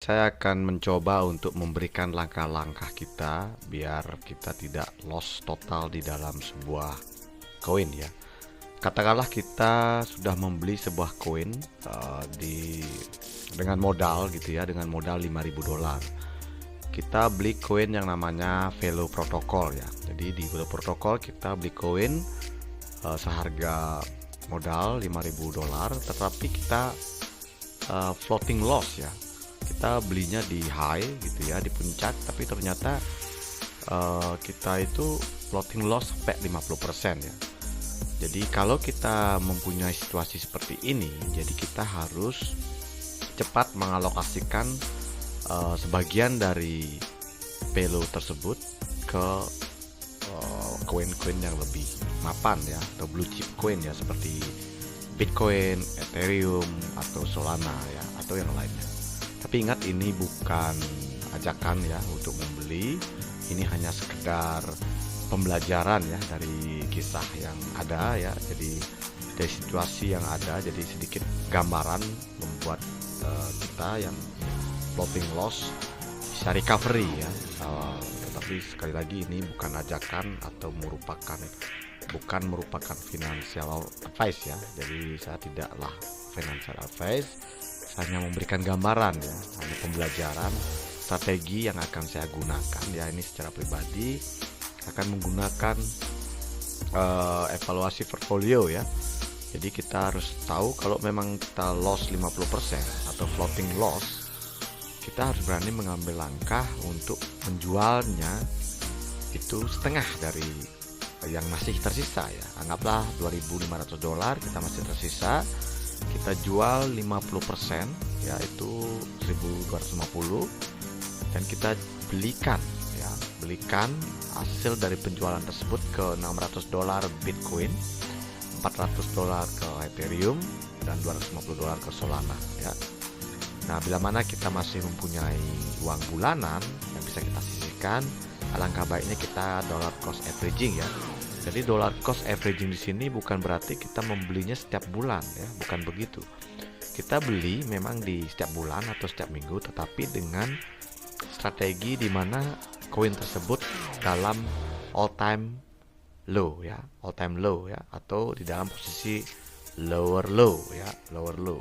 saya akan mencoba untuk memberikan langkah-langkah kita biar kita tidak loss total di dalam sebuah koin ya. Katakanlah kita sudah membeli sebuah koin dengan modal gitu ya, dengan modal $5.000. Kita beli koin yang namanya Velo Protocol ya. Jadi di Velo Protocol kita beli koin seharga modal $5.000, tetapi kita floating loss ya. Kita belinya di high gitu ya, di puncak, tapi ternyata kita itu floating loss sampai 50% ya. Jadi kalau kita mempunyai situasi seperti ini, jadi kita harus cepat mengalokasikan sebagian dari Velo tersebut ke koin-koin yang lebih mapan ya, atau blue chip coin ya, seperti Bitcoin, Ethereum, atau Solana ya, atau yang lainnya. Tapi ingat, ini bukan ajakan ya untuk membeli. Ini hanya sekedar pembelajaran ya dari kisah yang ada ya. Jadi dari situasi yang ada, jadi sedikit gambaran membuat kita yang floating loss bisa recovery ya. Tetapi sekali lagi ini bukan ajakan atau bukan merupakan financial advice ya. Jadi saya tidaklah financial advice, saya hanya memberikan gambaran ya, hanya pembelajaran strategi yang akan saya gunakan ya. Ini secara pribadi akan menggunakan evaluasi portfolio ya. Jadi kita harus tahu kalau memang kita loss 50% atau floating loss, kita harus berani mengambil langkah untuk menjualnya itu setengah dari yang masih tersisa ya. Anggaplah $2.500 kita masih tersisa, kita jual 50% yaitu 1.250, dan kita belikan hasil dari penjualan tersebut ke $600 Bitcoin, $400 ke Ethereum, dan $250 ke Solana ya. Nah, bila mana kita masih mempunyai uang bulanan yang bisa kita sisihkan, alangkah baiknya kita dollar cost averaging ya. Jadi dollar cost averaging di sini bukan berarti kita membelinya setiap bulan ya, bukan begitu. Kita beli memang di setiap bulan atau setiap minggu, tetapi dengan strategi di mana koin tersebut dalam all time low ya, atau di dalam posisi lower low ya, lower low.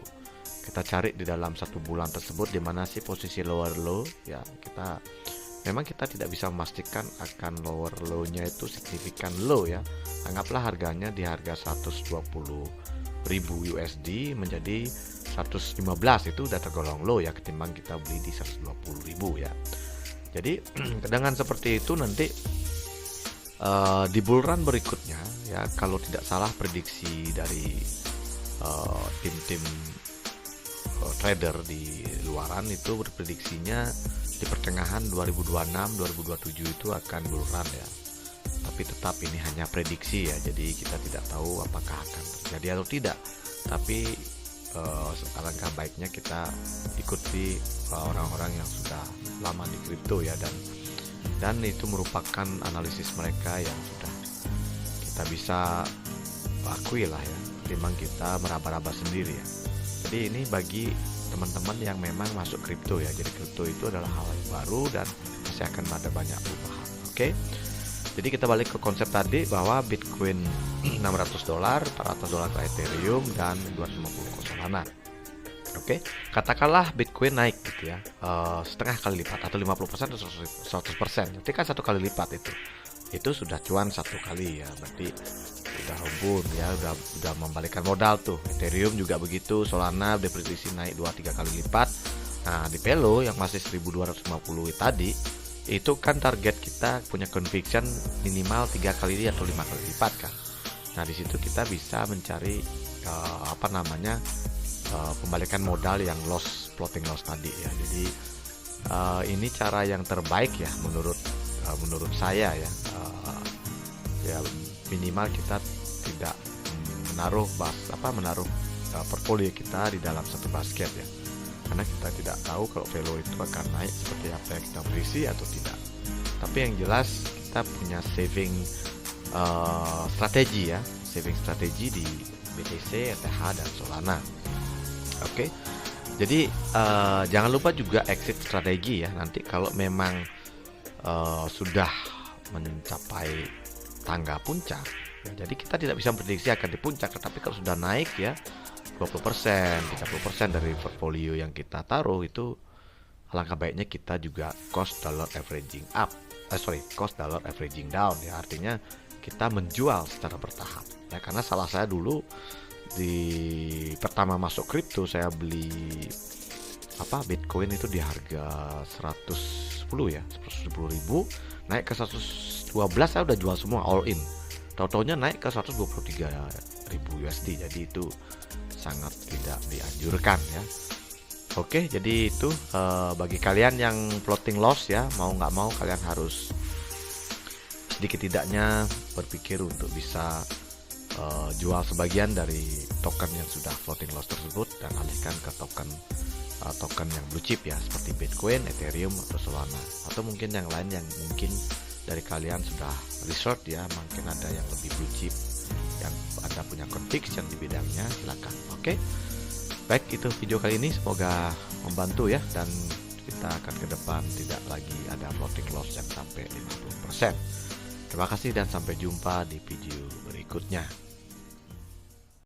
Kita cari di dalam satu bulan tersebut di mana sih posisi lower low ya. Memang kita tidak bisa memastikan akan lower low-nya itu signifikan low ya. Anggaplah harganya di harga 120.000 USD menjadi 115, itu udah tergolong low ya, ketimbang kita beli di 120.000 ya. Jadi dengan seperti itu nanti di bull run berikutnya ya, kalau tidak salah prediksi dari tim-tim trader di luaran itu berprediksinya di pertengahan 2026-2027 itu akan bull run ya. Tapi tetap ini hanya prediksi ya, jadi kita tidak tahu apakah akan terjadi atau tidak. Tapi alangkah baiknya kita ikuti orang-orang yang sudah lama di kripto ya, dan itu merupakan analisis mereka yang sudah kita bisa akui lah ya, ketimbang kita meraba-raba sendiri ya. Jadi ini bagi teman-teman yang memang masuk kripto ya. Jadi kripto itu adalah hal yang baru dan masih akan ada banyak perubahan. Oke. Jadi kita balik ke konsep tadi bahwa Bitcoin $600, $400 ke Ethereum, dan 250 ke Solana. Oke, katakanlah Bitcoin naik gitu ya, setengah kali lipat atau 50% atau 100%. Berarti kan satu kali lipat itu sudah cuan satu kali ya, berarti udah ubun ya, udah membalikan modal tuh. Ethereum juga begitu, Solana diprediksi naik 2-3 kali lipat. Nah, di Velo yang masih 1.250 tadi, itu kan target kita punya conviction minimal 3 kali atau 5 kali lipat kan. Nah, di situ kita bisa mencari pembalikan modal yang floating loss tadi ya. Jadi ini cara yang terbaik ya menurut saya ya. Ya minimal kita tidak menaruh portfolio kita di dalam satu basket ya, karena kita tidak tahu kalau Velo itu akan naik seperti apa yang kita prediksi atau tidak. Tapi yang jelas kita punya saving strategi di BTC, ETH, dan Solana. Oke. Jadi jangan lupa juga exit strategi ya, nanti kalau memang sudah mencapai tangga puncak ya, jadi kita tidak bisa prediksi akan di puncak, tetapi kalau sudah naik ya 20%, 30% dari portfolio yang kita taruh, itu alangkah baiknya kita juga cost dollar averaging up, cost dollar averaging down ya, artinya kita menjual secara bertahap ya. Karena salah saya dulu di pertama masuk kripto, saya beli Bitcoin itu di harga 110 ya, 110.000, naik ke 112, saya udah jual semua all in. Tahu-taunya naik ke 123.000 USD. Jadi itu sangat tidak dianjurkan ya. Oke, jadi itu bagi kalian yang floating loss ya, mau nggak mau kalian harus sedikit tidaknya berpikir untuk bisa jual sebagian dari token yang sudah floating loss tersebut dan alihkan ke token yang blue chip ya, seperti Bitcoin, Ethereum, atau Solana, atau mungkin yang lain yang mungkin dari kalian sudah research ya, mungkin ada yang lebih blue chip yang Anda punya conviction di bidangnya, silakan. Oke. Baik, itu video kali ini, semoga membantu ya, dan kita akan ke depan tidak lagi ada floating loss yang sampai 50%. Terima kasih dan sampai jumpa di video berikutnya.